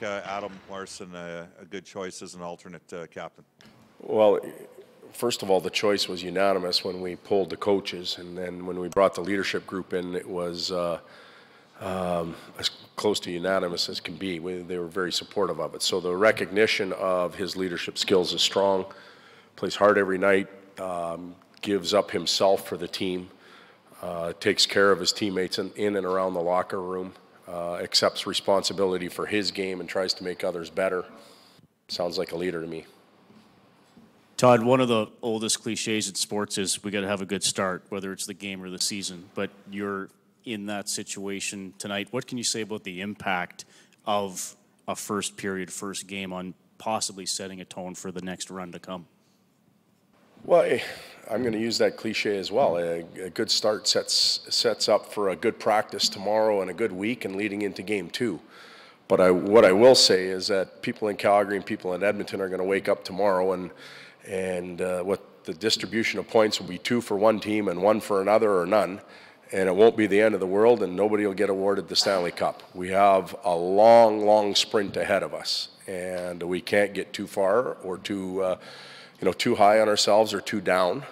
Adam Larson a good choice as an alternate captain? Well, first of all, the choice was unanimous when we pulled the coaches, and then when we brought the leadership group in, it was as close to unanimous as can be. They were very supportive of it. So the recognition of his leadership skills is strong, plays hard every night, gives up himself for the team, takes care of his teammates in and around the locker room, accepts responsibility for his game and tries to make others better. Sounds like a leader to me. Todd, one of the oldest cliches in sports is we got to have a good start, whether it's the game or the season. But you're in that situation tonight. What can you say about the impact of a first period, first game on possibly setting a tone for the next run to come? Well, I'm going to use that cliche as well. A good start sets up for a good practice tomorrow and a good week and leading into game 2. But what I will say is that people in Calgary and people in Edmonton are going to wake up tomorrow and what the distribution of points will be 2 for one team and 1 for another or none. And it won't be the end of the world and nobody will get awarded the Stanley Cup. We have a long, long sprint ahead of us and we can't get too far or too high on ourselves or too down,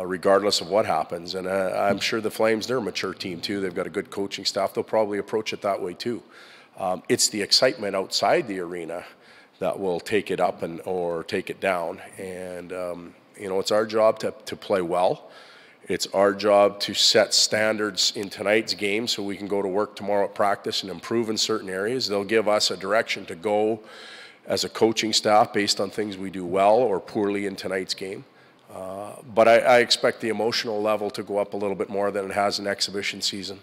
regardless of what happens. And I'm sure the Flames, they're a mature team too. They've got a good coaching staff. They'll probably approach it that way too. It's the excitement outside the arena that will take it up or take it down. And, it's our job to play well. It's our job to set standards in tonight's game so we can go to work tomorrow at practice and improve in certain areas. They'll give us a direction to go as a coaching staff based on things we do well or poorly in tonight's game. But I expect the emotional level to go up a little bit more than it has in exhibition season.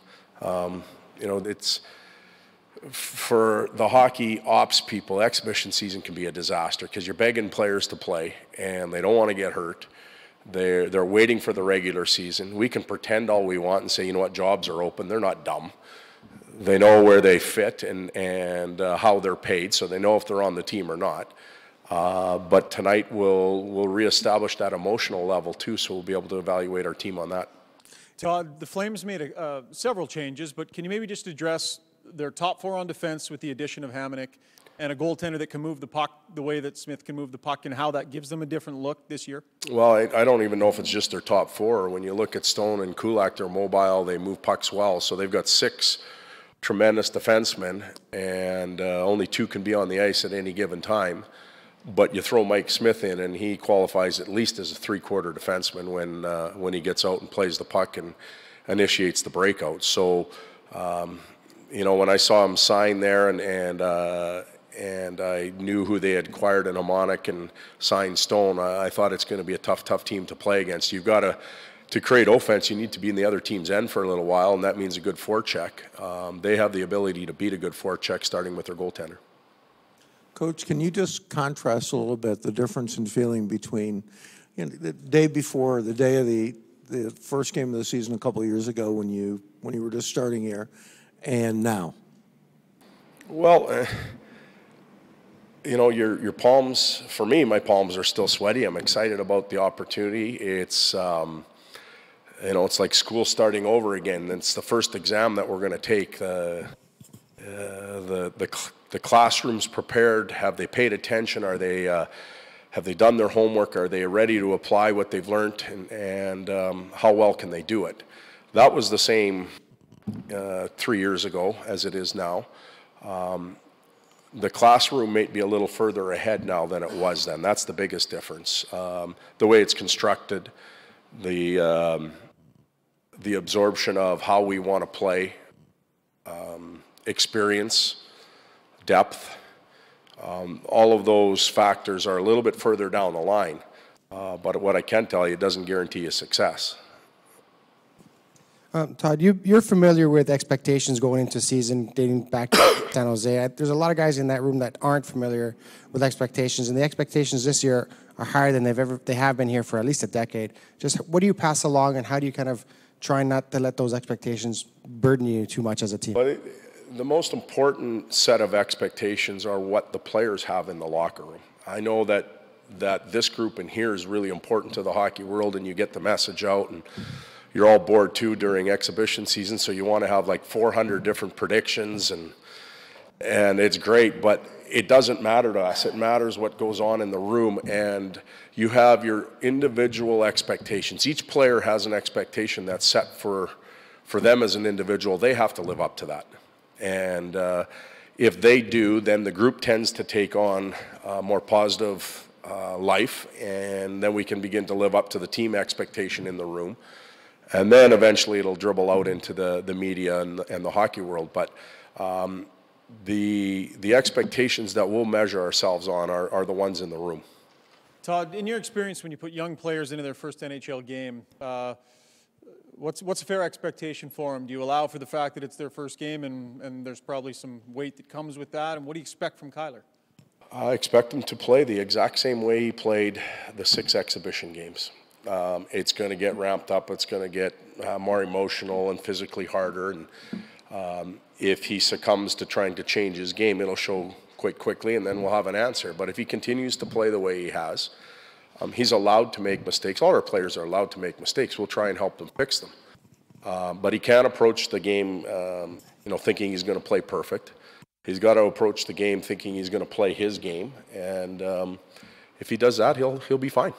It's for the hockey ops people, exhibition season can be a disaster because you're begging players to play and they don't want to get hurt. They're waiting for the regular season. We can pretend all we want and say, you know what, jobs are open. They're not dumb. They know where they fit and how they're paid, so they know if they're on the team or not. But tonight we'll reestablish that emotional level too, so we'll be able to evaluate our team on that. Todd, the Flames made several changes, but can you maybe just address their top 4 on defense with the addition of Hamonic and a goaltender that can move the puck the way that Smith can move the puck and how that gives them a different look this year? Well, I don't even know if it's just their top 4. When you look at Stone and Kulak, they're mobile, they move pucks well, so they've got 6 tremendous defensemen, and only 2 can be on the ice at any given time. But you throw Mike Smith in, and he qualifies at least as a 3/4 defenseman when he gets out and plays the puck and initiates the breakout. So, when I saw him sign there, and I knew who they had acquired in Hamonic and signed Stone, I thought it's going to be a tough team to play against. You've got to create offense, you need to be in the other team's end for a little while, and that means a good forecheck. They have the ability to beat a good forecheck, starting with their goaltender. Coach, can you just contrast a little bit the difference in feeling between the day before, the day of the first game of the season a couple of years ago when you were just starting here, and now? Well, your palms, for me, my palms are still sweaty. I'm excited about the opportunity. It's it's like school starting over again. It's the first exam that we're going to take. The classroom's prepared. Have they paid attention? Have they done their homework? Are they ready to apply what they've learned? And how well can they do it? That was the same 3 years ago as it is now. The classroom may be a little further ahead now than it was then. That's the biggest difference. The way it's constructed, the absorption of how we want to play, experience, depth, all of those factors are a little bit further down the line. But what I can tell you, it doesn't guarantee you success. Todd, you're familiar with expectations going into season dating back to San Jose. There's a lot of guys in that room that aren't familiar with expectations, and the expectations this year are higher than they have been here for at least a decade. Just what do you pass along, and how do you kind of try not to let those expectations burden you too much as a team? But the most important set of expectations are what the players have in the locker room. I know that this group in here is really important to the hockey world, and you get the message out, and you're all bored too during exhibition season, so you want to have like 400 different predictions, and and it's great, but it doesn't matter to us. It matters what goes on in the room, and you have your individual expectations. Each player has an expectation that's set for them as an individual. They have to live up to that. And if they do, then the group tends to take on more positive life, and then we can begin to live up to the team expectation in the room. And then eventually it'll dribble out into the media and the hockey world. But the expectations that we'll measure ourselves on are the ones in the room. Todd, in your experience when you put young players into their first NHL game, what's a fair expectation for them? Do you allow for the fact that it's their first game and there's probably some weight that comes with that? And what do you expect from Kyler? I expect him to play the exact same way he played the 6 exhibition games. It's going to get ramped up. It's going to get more emotional and physically harder. And if he succumbs to trying to change his game, it'll show quite quickly, and then we'll have an answer. But if he continues to play the way he has, he's allowed to make mistakes. All our players are allowed to make mistakes. We'll try and help them fix them. But he can't approach the game, thinking he's going to play perfect. He's got to approach the game thinking he's going to play his game. And if he does that, he'll be fine.